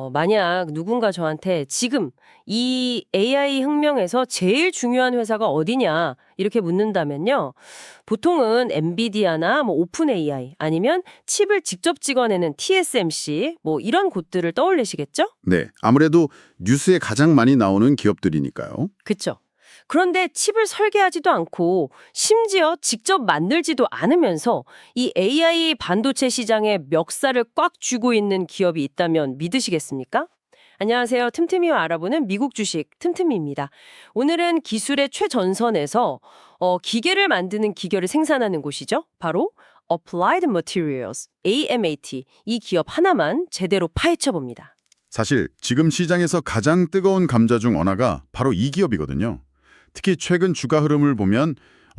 만약 누군가 저한테 지금 이 AI 혁명에서 제일 중요한 회사가 어디냐 이렇게 묻는다면요. 보통은 엔비디아나 오픈 AI 아니면 칩을 직접 찍어내는 TSMC 이런 곳들을 떠올리시겠죠? 네, 아무래도 뉴스에 가장 많이 나오는 기업들이니까요. 그쵸. 그런데 칩을 설계하지도 않고 심지어 직접 만들지도 않으면서 이 AI 반도체 시장에 멱살을 꽉 쥐고 있는 기업이 있다면 믿으시겠습니까? 안녕하세요. 틈틈이와 알아보는 미국 주식 틈틈이입니다. 오늘은 기술의 최전선에서 기계를 만드는 기계를 생산하는 곳이죠. 바로 Applied Materials, AMAT, 이 기업 하나만 제대로 파헤쳐 봅니다. 사실 지금 시장에서 가장 뜨거운 감자 중 하나가 바로 이 기업이거든요. 특히 최근 주가 흐름을 보면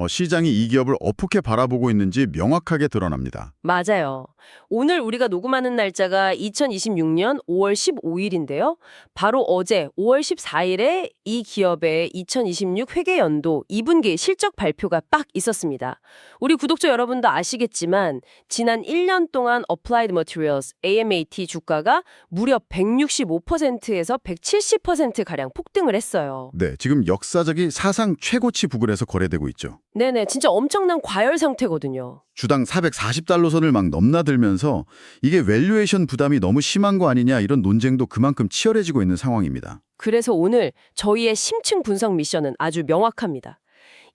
시장이 이 기업을 어떻게 바라보고 있는지 명확하게 드러납니다. 맞아요. 오늘 우리가 녹음하는 날짜가 2026년 5월 15일인데요. 바로 어제 5월 14일에 이 기업의 2026 회계연도 2분기 실적 발표가 빡 있었습니다. 우리 구독자 여러분도 아시겠지만 지난 1년 동안 Applied Materials, AMAT 주가가 무려 165%에서 170%가량 폭등을 했어요. 네, 지금 역사적인 사상 최고치 부근에서 거래되고 있죠. 네네, 진짜 엄청난 과열 상태거든요. 주당 440달러 선을 막 넘나들면서 이게 밸류에이션 부담이 너무 심한 거 아니냐 이런 논쟁도 그만큼 치열해지고 있는 상황입니다. 그래서 오늘 저희의 심층 분석 미션은 아주 명확합니다.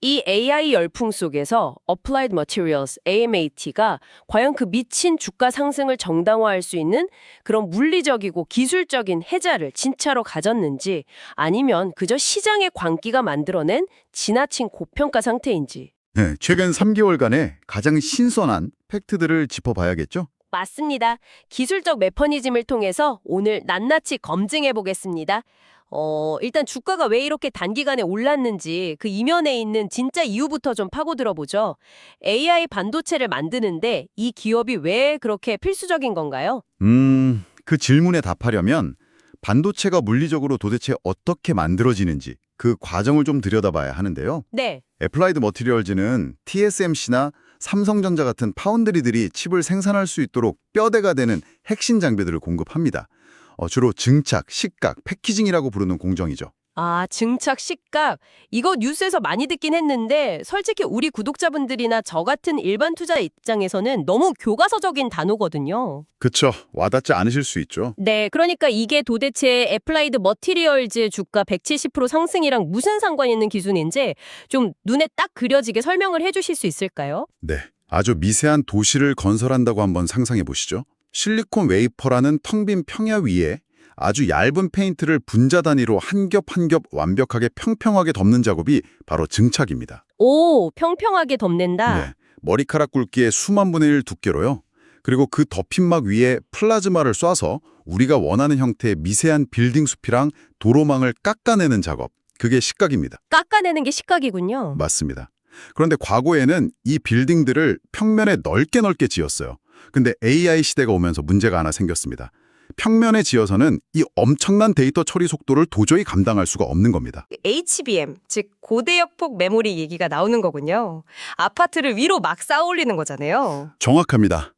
이 AI 열풍 속에서 Applied Materials, AMAT가 과연 그 미친 주가 상승을 정당화할 수 있는 그런 물리적이고 기술적인 해자를 진짜로 가졌는지 아니면 그저 시장의 광기가 만들어낸 지나친 고평가 상태인지. 네, 최근 3개월간의 가장 신선한 팩트들을 짚어봐야겠죠? 맞습니다. 기술적 메커니즘을 통해서 오늘 낱낱이 검증해 보겠습니다. 일단 주가가 왜 이렇게 단기간에 올랐는지 그 이면에 있는 진짜 이유부터 좀 파고들어 보죠. AI 반도체를 만드는데 이 기업이 왜 그렇게 필수적인 건가요? 그 질문에 답하려면 반도체가 물리적으로 도대체 어떻게 만들어지는지 그 과정을 좀 들여다봐야 하는데요. 네. 애플라이드 머티리얼즈는 TSMC나 삼성전자 같은 파운드리들이 칩을 생산할 수 있도록 뼈대가 되는 핵심 장비들을 공급합니다. 주로 증착, 식각, 패키징이라고 부르는 공정이죠. 아, 증착 시각. 이거 뉴스에서 많이 듣긴 했는데 솔직히 우리 구독자분들이나 저 같은 일반 투자 입장에서는 너무 교과서적인 단어거든요. 그쵸. 와닿지 않으실 수 있죠. 네, 그러니까 이게 도대체 애플라이드 머티리얼즈 주가 170% 상승이랑 무슨 상관 있는 기준인지 좀 눈에 딱 그려지게 설명을 해주실 수 있을까요? 네. 아주 미세한 도시를 건설한다고 한번 상상해 보시죠. 실리콘 웨이퍼라는 텅 빈 평야 위에 아주 얇은 페인트를 분자 단위로 한 겹 한 겹 완벽하게 평평하게 덮는 작업이 바로 증착입니다. 오, 평평하게 덮는다. 네. 머리카락 굵기의 수만 분의 1 두께로요. 그리고 그 덮인막 위에 플라즈마를 쏴서 우리가 원하는 형태의 미세한 빌딩 숲이랑 도로망을 깎아내는 작업. 그게 식각입니다. 깎아내는 게 식각이군요. 맞습니다. 그런데 과거에는 이 빌딩들을 평면에 넓게 지었어요. 근데 AI 시대가 오면서 문제가 하나 생겼습니다. 평면에 지어서는 이 엄청난 데이터 처리 속도를 도저히 감당할 수가 없는 겁니다. HBM, 즉 고대역폭 메모리 얘기가 나오는 거군요. 아파트를 위로 막 쌓아 올리는 거잖아요. 정확합니다.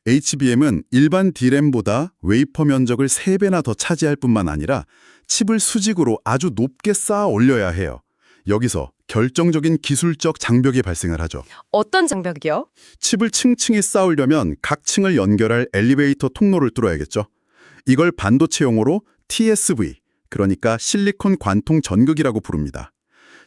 HBM은 일반 D램보다 웨이퍼 면적을 3배나 더 차지할 뿐만 아니라 칩을 수직으로 아주 높게 쌓아 올려야 해요. 여기서 결정적인 기술적 장벽이 발생을 하죠. 어떤 장벽이요? 칩을 층층이 쌓으려면 각 층을 연결할 엘리베이터 통로를 뚫어야겠죠. 이걸 반도체 용어로 TSV, 그러니까 실리콘 관통 전극이라고 부릅니다.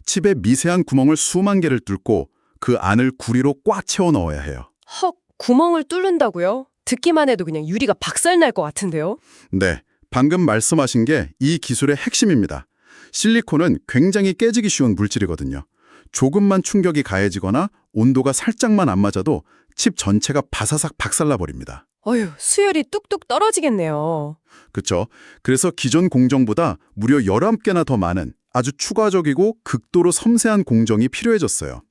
칩에 미세한 구멍을 수만 개를 뚫고 그 안을 구리로 꽉 채워 넣어야 해요. 헉, 구멍을 뚫는다고요? 듣기만 해도 그냥 유리가 박살날 것 같은데요? 네, 방금 말씀하신 게 이 기술의 핵심입니다. 실리콘은 굉장히 깨지기 쉬운 물질이거든요. 조금만 충격이 가해지거나 온도가 살짝만 안 맞아도 칩 전체가 바사삭 박살나 버립니다. 어휴, 수율이 뚝뚝 떨어지겠네요. 그렇죠. 그래서 기존 공정보다 무려 11개나 더 많은 아주 추가적이고 극도로 섬세한 공정이 필요해졌어요.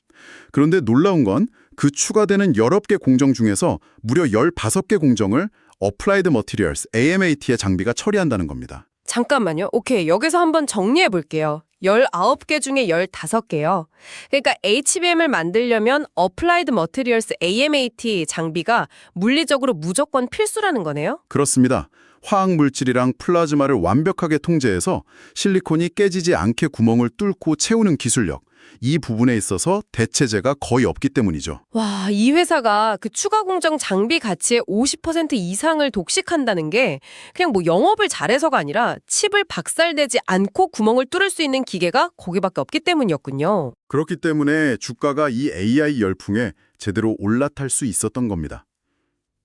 그런데 놀라운 건 그 추가되는 19개 공정 중에서 무려 15개 공정을 Applied Materials, AMAT의 장비가 처리한다는 겁니다. 잠깐만요. 오케이, 여기서 한번 정리해 볼게요. 19개 중에 15개요. 그러니까 HBM을 만들려면 Applied Materials AMAT 장비가 물리적으로 무조건 필수라는 거네요? 그렇습니다. 화학 물질이랑 플라즈마를 완벽하게 통제해서 실리콘이 깨지지 않게 구멍을 뚫고 채우는 기술력, 이 부분에 있어서 대체제가 거의 없기 때문이죠. 와, 이 회사가 그 추가 공정 장비 가치의 50% 이상을 독식한다는 게 그냥 뭐 영업을 잘해서가 아니라 칩을 박살내지 않고 구멍을 뚫을 수 있는 기계가 거기밖에 없기 때문이었군요. 그렇기 때문에 주가가 이 AI 열풍에 제대로 올라탈 수 있었던 겁니다.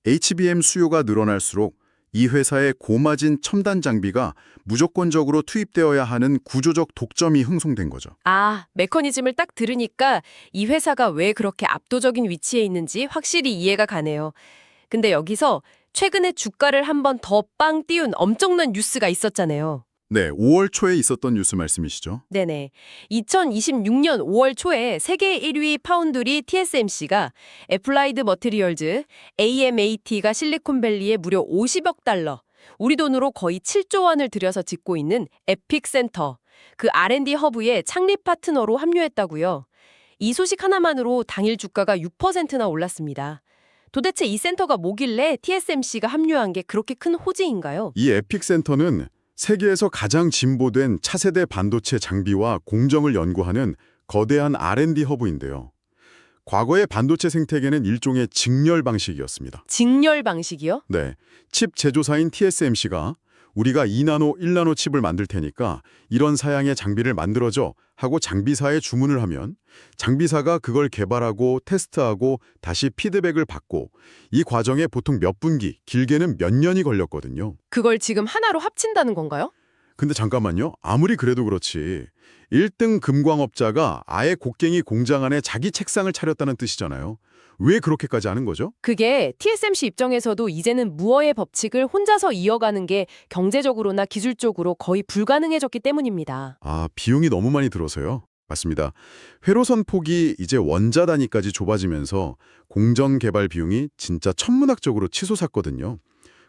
HBM 수요가 늘어날수록 이 회사의 고마진 첨단 장비가 무조건적으로 투입되어야 하는 구조적 독점이 형성된 거죠. 아, 메커니즘을 딱 들으니까 이 회사가 왜 그렇게 압도적인 위치에 있는지 확실히 이해가 가네요. 근데 여기서 최근에 주가를 한 번 더 빵 띄운 엄청난 뉴스가 있었잖아요. 네, 5월 초에 있었던 뉴스 말씀이시죠? 네네. 2026년 5월 초에 세계 1위 파운드리 TSMC가 애플라이드 머티리얼즈, AMAT가 실리콘밸리에 무려 50억 달러, 우리 돈으로 거의 7조 원을 들여서 짓고 있는 에픽센터, 그 R&D 허브의 창립 파트너로 합류했다고요. 이 소식 하나만으로 당일 주가가 6%나 올랐습니다. 도대체 이 센터가 뭐길래 TSMC가 합류한 게 그렇게 큰 호재인가요? 이 에픽센터는 세계에서 가장 진보된 차세대 반도체 장비와 공정을 연구하는 거대한 R&D 허브인데요. 과거의 반도체 생태계는 일종의 직렬 방식이었습니다. 직렬 방식이요? 네, 칩 제조사인 TSMC가 우리가 2나노, 1나노 칩을 만들 테니까 이런 사양의 장비를 만들어줘 하고 장비사에 주문을 하면 장비사가 그걸 개발하고 테스트하고 다시 피드백을 받고 이 과정에 보통 몇 분기, 길게는 몇 년이 걸렸거든요. 그걸 지금 하나로 합친다는 건가요? 근데 잠깐만요. 아무리 그래도 그렇지 1등 금광업자가 아예 곡괭이 공장 안에 자기 책상을 차렸다는 뜻이잖아요. 왜 그렇게까지 하는 거죠? 그게 TSMC 입장에서도 이제는 무어의 법칙을 혼자서 이어가는 게 경제적으로나 기술적으로 거의 불가능해졌기 때문입니다. 아, 비용이 너무 많이 들어서요. 맞습니다. 회로선 폭이 이제 원자 단위까지 좁아지면서 공정 개발 비용이 진짜 천문학적으로 치솟았거든요.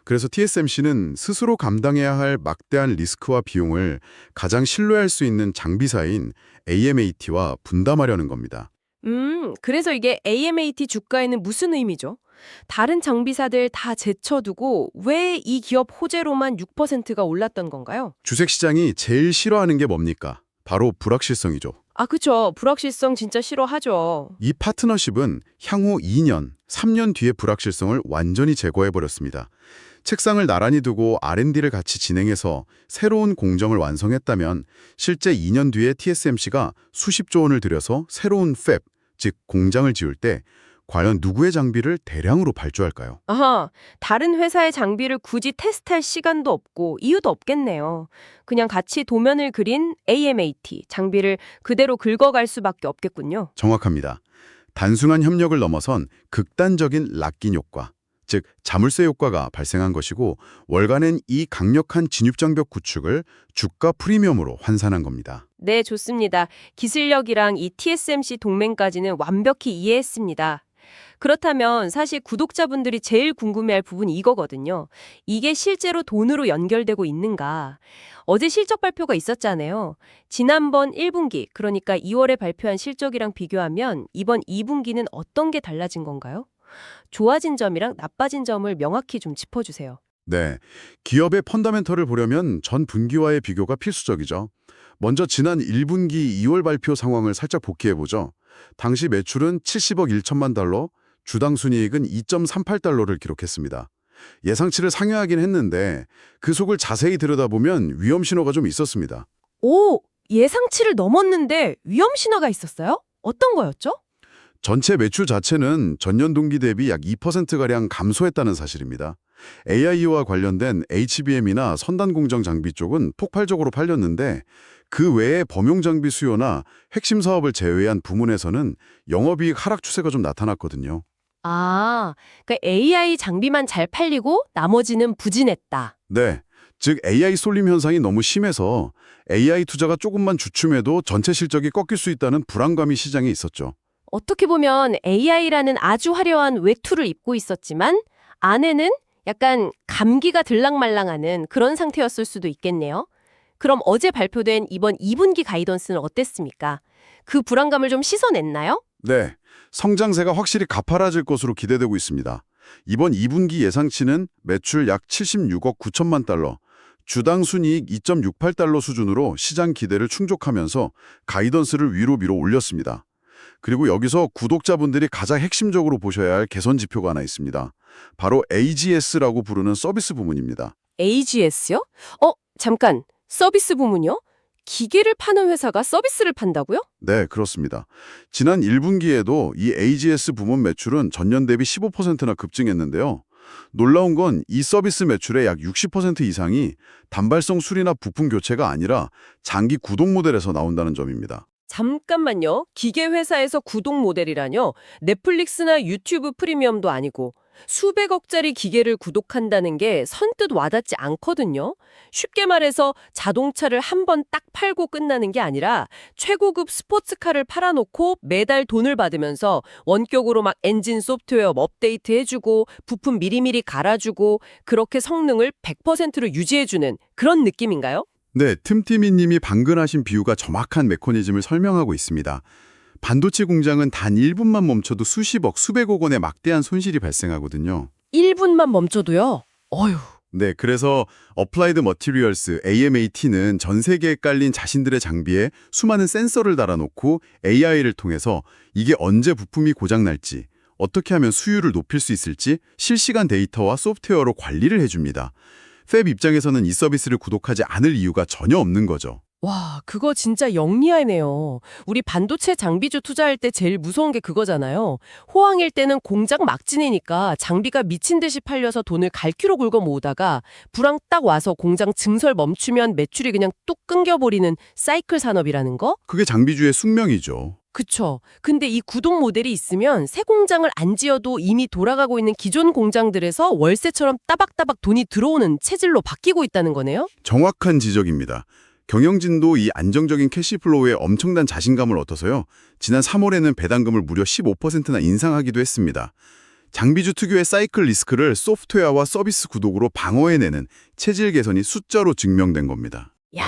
그래서 TSMC는 스스로 감당해야 할 막대한 리스크와 비용을 가장 신뢰할 수 있는 장비사인 AMAT와 분담하려는 겁니다. 그래서 이게 AMAT 주가에는 무슨 의미죠? 다른 장비사들 다 제쳐두고 왜 이 기업 호재로만 6%가 올랐던 건가요? 주식시장이 제일 싫어하는 게 뭡니까? 바로 불확실성이죠. 아, 그쵸. 불확실성 진짜 싫어하죠. 이 파트너십은 향후 2년, 3년 뒤의 불확실성을 완전히 제거해버렸습니다. 책상을 나란히 두고 R&D를 같이 진행해서 새로운 공정을 완성했다면 실제 2년 뒤에 TSMC가 수십조 원을 들여서 새로운 팹, 즉 공장을 지을 때 과연 누구의 장비를 대량으로 발주할까요? 아하, 다른 회사의 장비를 굳이 테스트할 시간도 없고 이유도 없겠네요. 그냥 같이 도면을 그린 AMAT 장비를 그대로 긁어갈 수밖에 없겠군요. 정확합니다. 단순한 협력을 넘어선 극단적인 락인 효과, 즉 자물쇠 효과가 발생한 것이고 월간은 이 강력한 진입장벽 구축을 주가 프리미엄으로 환산한 겁니다. 네, 좋습니다. 기술력이랑 이 TSMC 동맹까지는 완벽히 이해했습니다. 그렇다면 사실 구독자분들이 제일 궁금해할 부분이 이거거든요. 이게 실제로 돈으로 연결되고 있는가? 어제 실적 발표가 있었잖아요. 지난번 1분기, 그러니까 2월에 발표한 실적이랑 비교하면 이번 2분기는 어떤 게 달라진 건가요? 좋아진 점이랑 나빠진 점을 명확히 좀 짚어주세요. 네, 기업의 펀더멘털을 보려면 전 분기와의 비교가 필수적이죠. 먼저 지난 1분기 2월 발표 상황을 살짝 복기해보죠. 당시 매출은 70억 1천만 달러, 주당 순이익은 2.38달러를 기록했습니다. 예상치를 상회하긴 했는데 그 속을 자세히 들여다보면 위험 신호가 좀 있었습니다. 오, 예상치를 넘었는데 위험 신호가 있었어요? 어떤 거였죠? 전체 매출 자체는 전년 동기 대비 약 2%가량 감소했다는 사실입니다. AI와 관련된 HBM이나 선단 공정 장비 쪽은 폭발적으로 팔렸는데 그 외에 범용 장비 수요나 핵심 사업을 제외한 부문에서는 영업이익 하락 추세가 좀 나타났거든요. 아, 그러니까 AI 장비만 잘 팔리고 나머지는 부진했다. 네, 즉 AI 쏠림 현상이 너무 심해서 AI 투자가 조금만 주춤해도 전체 실적이 꺾일 수 있다는 불안감이 시장에 있었죠. 어떻게 보면 AI라는 아주 화려한 외투를 입고 있었지만 안에는 약간 감기가 들락말랑하는 그런 상태였을 수도 있겠네요. 그럼 어제 발표된 이번 2분기 가이던스는 어땠습니까? 그 불안감을 좀 씻어냈나요? 네, 성장세가 확실히 가파라질 것으로 기대되고 있습니다. 이번 2분기 예상치는 매출 약 76억 9천만 달러, 주당 순이익 2.68달러 수준으로 시장 기대를 충족하면서 가이던스를 위로 밀어 올렸습니다. 그리고 여기서 구독자분들이 가장 핵심적으로 보셔야 할 개선 지표가 하나 있습니다. 바로 AGS라고 부르는 서비스 부문입니다. AGS요? 잠깐. 서비스 부문요? 기계를 파는 회사가 서비스를 판다고요? 네, 그렇습니다. 지난 1분기에도 이 AGS 부문 매출은 전년 대비 15%나 급증했는데요. 놀라운 건 이 서비스 매출의 약 60% 이상이 단발성 수리나 부품 교체가 아니라 장기 구독 모델에서 나온다는 점입니다. 잠깐만요. 기계 회사에서 구독 모델이라뇨? 넷플릭스나 유튜브 프리미엄도 아니고 수백억짜리 기계를 구독한다는 게 선뜻 와닿지 않거든요. 쉽게 말해서 자동차를 한 번 딱 팔고 끝나는 게 아니라 최고급 스포츠카를 팔아놓고 매달 돈을 받으면서 원격으로 막 엔진 소프트웨어 업데이트 해주고 부품 미리미리 갈아주고 그렇게 성능을 100%로 유지해주는 그런 느낌인가요? 네, 틈티미 님이 방금 하신 비유가 정확한 메커니즘을 설명하고 있습니다. 반도체 공장은 단 1분만 멈춰도 수십억, 수백억 원의 막대한 손실이 발생하거든요. 1분만 멈춰도요? 어휴. 네, 그래서 어플라이드 머티리얼스 AMAT는 전 세계에 깔린 자신들의 장비에 수많은 센서를 달아놓고 AI를 통해서 이게 언제 부품이 고장날지, 어떻게 하면 수율을 높일 수 있을지 실시간 데이터와 소프트웨어로 관리를 해줍니다. 팹 입장에서는 이 서비스를 구독하지 않을 이유가 전혀 없는 거죠. 와, 그거 진짜 영리하네요. 우리 반도체 장비주 투자할 때 제일 무서운 게 그거잖아요. 호황일 때는 공장 막 지내니까 장비가 미친 듯이 팔려서 돈을 갈퀴로 긁어 모으다가 불황 딱 와서 공장 증설 멈추면 매출이 그냥 뚝 끊겨버리는 사이클 산업이라는 거? 그게 장비주의 숙명이죠. 그쵸. 근데 이 구독 모델이 있으면 새 공장을 안 지어도 이미 돌아가고 있는 기존 공장들에서 월세처럼 따박따박 돈이 들어오는 체질로 바뀌고 있다는 거네요? 정확한 지적입니다. 경영진도 이 안정적인 캐시플로우에 엄청난 자신감을 얻어서요. 지난 3월에는 배당금을 무려 15%나 인상하기도 했습니다. 장비주 특유의 사이클 리스크를 소프트웨어와 서비스 구독으로 방어해내는 체질 개선이 숫자로 증명된 겁니다. 야,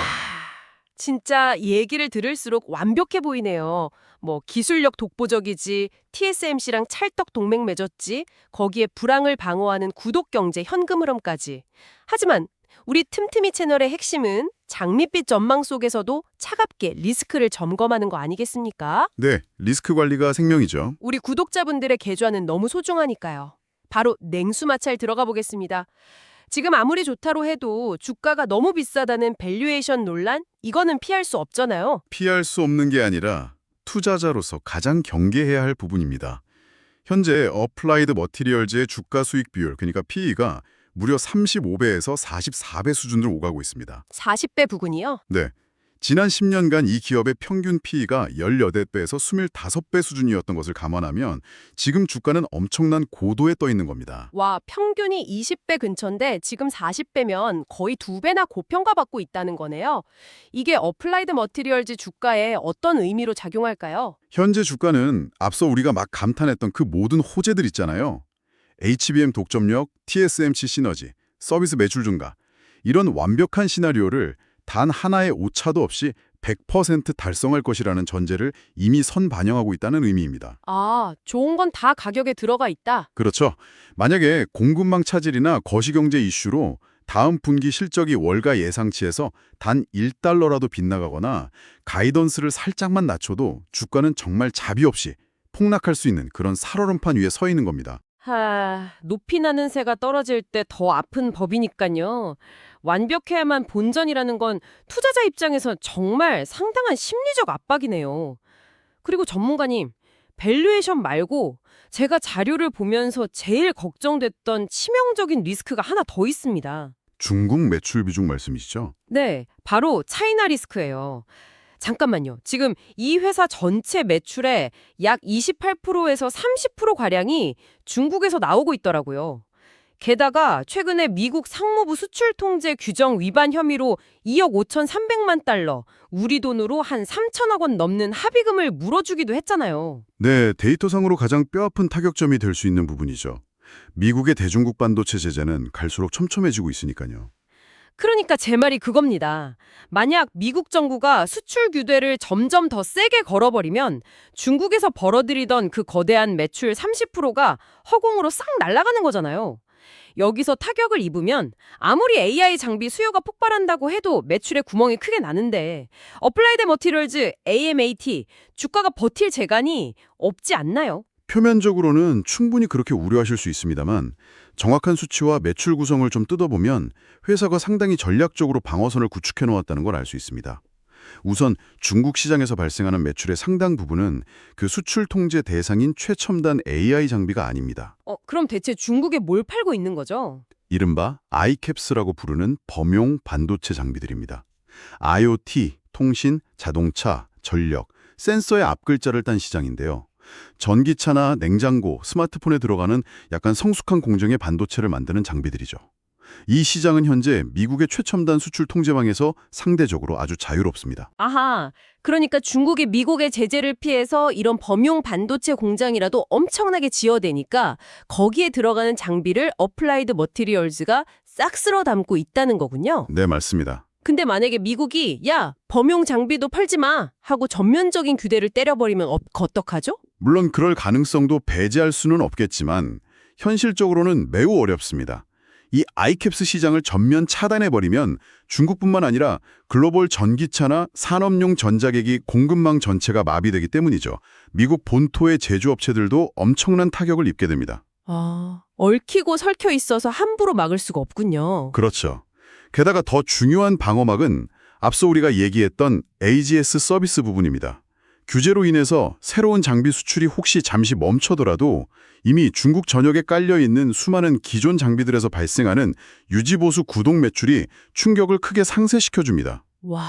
진짜 얘기를 들을수록 완벽해 보이네요. 뭐 기술력 독보적이지, TSMC랑 찰떡 동맹 맺었지, 거기에 불황을 방어하는 구독 경제 현금 흐름까지. 하지만 우리 틈틈이 채널의 핵심은 장밋빛 전망 속에서도 차갑게 리스크를 점검하는 거 아니겠습니까? 네, 리스크 관리가 생명이죠. 우리 구독자분들의 계좌는 너무 소중하니까요. 바로 냉수 마찰 들어가 보겠습니다. 지금 아무리 좋다로 해도 주가가 너무 비싸다는 밸류에이션 논란? 이거는 피할 수 없잖아요. 피할 수 없는 게 아니라 투자자로서 가장 경계해야 할 부분입니다. 현재 어플라이드 머티리얼즈의 주가 수익 비율, 그러니까 PE가 무려 35배에서 44배 수준으로 오가고 있습니다. 40배 부근이요? 네. 지난 10년간 이 기업의 평균 PE가 18배에서 25배 수준이었던 것을 감안하면 지금 주가는 엄청난 고도에 떠 있는 겁니다. 와, 평균이 20배 근처인데 지금 40배면 거의 2배나 고평가받고 있다는 거네요. 이게 어플라이드 머티리얼즈 주가에 어떤 의미로 작용할까요? 현재 주가는 앞서 우리가 막 감탄했던 그 모든 호재들 있잖아요. HBM 독점력, TSMC 시너지, 서비스 매출 증가. 이런 완벽한 시나리오를 단 하나의 오차도 없이 100% 달성할 것이라는 전제를 이미 선반영하고 있다는 의미입니다. 아, 좋은 건 다 가격에 들어가 있다. 그렇죠. 만약에 공급망 차질이나 거시경제 이슈로 다음 분기 실적이 월가 예상치에서 단 1달러라도 빗나가거나 가이던스를 살짝만 낮춰도 주가는 정말 자비 없이 폭락할 수 있는 그런 살얼음판 위에 서 있는 겁니다. 높이 나는 새가 떨어질 때 더 아픈 법이니까요. 완벽해야만 본전이라는 건 투자자 입장에서 정말 상당한 심리적 압박이네요. 그리고 전문가님, 밸류에이션 말고 제가 자료를 보면서 제일 걱정됐던 치명적인 리스크가 하나 더 있습니다. 중국 매출 비중 말씀이시죠? 네, 바로 차이나 리스크예요. 잠깐만요. 지금 이 회사 전체 매출의 약 28%에서 30%가량이 중국에서 나오고 있더라고요. 게다가 최근에 미국 상무부 수출 통제 규정 위반 혐의로 2억 5,300만 달러, 우리 돈으로 한 3천억 원 넘는 합의금을 물어주기도 했잖아요. 네, 데이터상으로 가장 뼈아픈 타격점이 될 수 있는 부분이죠. 미국의 대중국 반도체 제재는 갈수록 촘촘해지고 있으니까요. 그러니까 제 말이 그겁니다. 만약 미국 정부가 수출 규제를 점점 더 세게 걸어버리면 중국에서 벌어들이던 그 거대한 매출 30%가 허공으로 싹 날아가는 거잖아요. 여기서 타격을 입으면 아무리 AI 장비 수요가 폭발한다고 해도 매출에 구멍이 크게 나는데 어플라이드 머티리얼즈 AMAT 주가가 버틸 재간이 없지 않나요? 표면적으로는 충분히 그렇게 우려하실 수 있습니다만 정확한 수치와 매출 구성을 좀 뜯어보면 회사가 상당히 전략적으로 방어선을 구축해 놓았다는 걸 알 수 있습니다. 우선 중국 시장에서 발생하는 매출의 상당 부분은 그 수출 통제 대상인 최첨단 AI 장비가 아닙니다. 그럼 대체 중국에 뭘 팔고 있는 거죠? 이른바 ICAPS라고 부르는 범용 반도체 장비들입니다. IoT, 통신, 자동차, 전력, 센서의 앞글자를 딴 시장인데요. 전기차나 냉장고, 스마트폰에 들어가는 약간 성숙한 공정의 반도체를 만드는 장비들이죠. 이 시장은 현재 미국의 최첨단 수출 통제망에서 상대적으로 아주 자유롭습니다. 아하, 그러니까 중국이 미국의 제재를 피해서 이런 범용 반도체 공장이라도 엄청나게 지어대니까 거기에 들어가는 장비를 어플라이드 머티리얼즈가 싹 쓸어 담고 있다는 거군요. 네, 맞습니다. 근데 만약에 미국이 야, 범용 장비도 팔지 마 하고 전면적인 규제를 때려버리면 어떡하죠? 물론 그럴 가능성도 배제할 수는 없겠지만 현실적으로는 매우 어렵습니다. 이 ICAPS 시장을 전면 차단해버리면 중국뿐만 아니라 글로벌 전기차나 산업용 전자기기 공급망 전체가 마비되기 때문이죠. 미국 본토의 제조업체들도 엄청난 타격을 입게 됩니다. 얽히고 설켜 있어서 함부로 막을 수가 없군요. 그렇죠. 게다가 더 중요한 방어막은 앞서 우리가 얘기했던 AGS 서비스 부분입니다. 규제로 인해서 새로운 장비 수출이 혹시 잠시 멈춰더라도 이미 중국 전역에 깔려있는 수많은 기존 장비들에서 발생하는 유지보수 구동 매출이 충격을 크게 상쇄시켜줍니다. 와,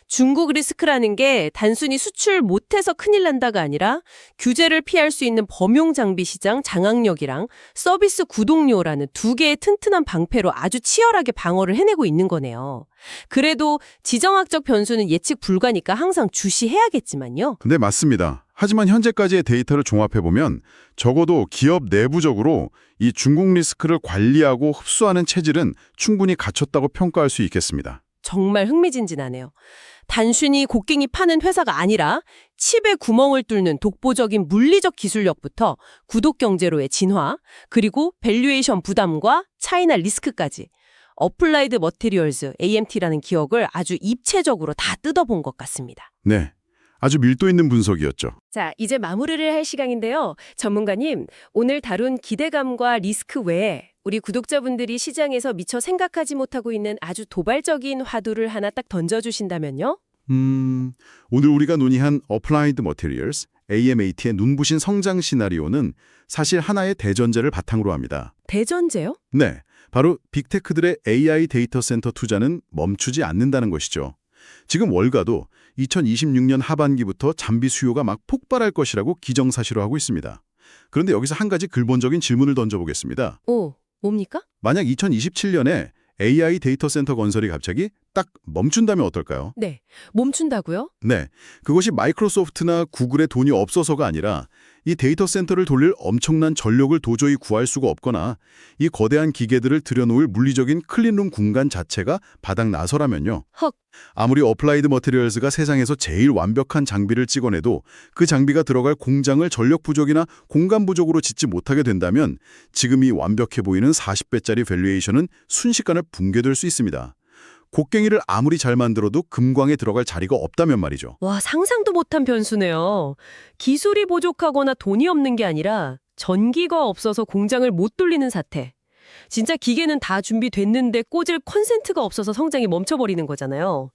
중국 리스크라는 게 단순히 수출 못해서 큰일 난다가 아니라 규제를 피할 수 있는 범용 장비 시장 장악력이랑 서비스 구동료라는 두 개의 튼튼한 방패로 아주 치열하게 방어를 해내고 있는 거네요. 그래도 지정학적 변수는 예측 불가니까 항상 주시해야겠지만요. 네, 맞습니다. 하지만 현재까지의 데이터를 종합해보면 적어도 기업 내부적으로 이 중국 리스크를 관리하고 흡수하는 체질은 충분히 갖췄다고 평가할 수 있겠습니다. 정말 흥미진진하네요. 단순히 곡괭이 파는 회사가 아니라 칩에 구멍을 뚫는 독보적인 물리적 기술력부터 구독 경제로의 진화, 그리고 밸류에이션 부담과 차이나 리스크까지 어플라이드 머티리얼즈 AMT라는 기억을 아주 입체적으로 다 뜯어본 것 같습니다. 네, 아주 밀도 있는 분석이었죠. 자, 이제 마무리를 할 시간인데요. 전문가님, 오늘 다룬 기대감과 리스크 외에 우리 구독자분들이 시장에서 미처 생각하지 못하고 있는 아주 도발적인 화두를 하나 딱 던져주신다면요? 오늘 우리가 논의한 Applied Materials, AMAT의 눈부신 성장 시나리오는 사실 하나의 대전제를 바탕으로 합니다. 대전제요? 네, 바로 빅테크들의 AI 데이터 센터 투자는 멈추지 않는다는 것이죠. 지금 월가도 2026년 하반기부터 장비 수요가 막 폭발할 것이라고 기정사실화하고 있습니다. 그런데 여기서 한 가지 근본적인 질문을 던져보겠습니다. 뭡니까? 만약 2027년에 AI 데이터 센터 건설이 갑자기 딱 멈춘다면 어떨까요? 네, 멈춘다고요? 네, 그것이 마이크로소프트나 구글의 돈이 없어서가 아니라 이 데이터 센터를 돌릴 엄청난 전력을 도저히 구할 수가 없거나 이 거대한 기계들을 들여놓을 물리적인 클린룸 공간 자체가 바닥 나서라면요. 헉, 아무리 어플라이드 머티리얼즈가 세상에서 제일 완벽한 장비를 찍어내도 그 장비가 들어갈 공장을 전력 부족이나 공간 부족으로 짓지 못하게 된다면 지금 이 완벽해 보이는 40배짜리 밸류에이션은 순식간에 붕괴될 수 있습니다. 곡괭이를 아무리 잘 만들어도 금광에 들어갈 자리가 없다면 말이죠. 와, 상상도 못한 변수네요. 기술이 부족하거나 돈이 없는 게 아니라 전기가 없어서 공장을 못 돌리는 사태. 진짜 기계는 다 준비됐는데 꽂을 컨센트가 없어서 성장이 멈춰버리는 거잖아요.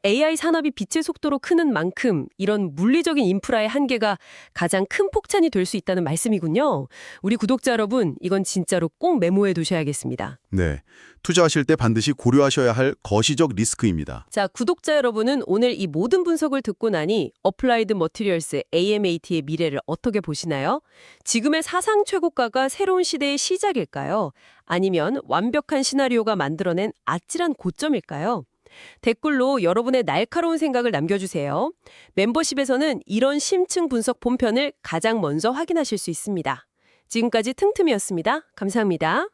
AI 산업이 빛의 속도로 크는 만큼 이런 물리적인 인프라의 한계가 가장 큰 폭탄이 될 수 있다는 말씀이군요. 우리 구독자 여러분, 이건 진짜로 꼭 메모해 두셔야겠습니다. 네, 투자하실 때 반드시 고려하셔야 할 거시적 리스크입니다. 자, 구독자 여러분은 오늘 이 모든 분석을 듣고 나니 어플라이드 머티리얼스 AMAT의 미래를 어떻게 보시나요? 지금의 사상 최고가가 새로운 시대의 시작일까요? 아니면 완벽한 시나리오가 만들어낸 아찔한 고점일까요? 댓글로 여러분의 날카로운 생각을 남겨주세요. 멤버십에서는 이런 심층 분석 본편을 가장 먼저 확인하실 수 있습니다. 지금까지 틈틈이었습니다. 감사합니다.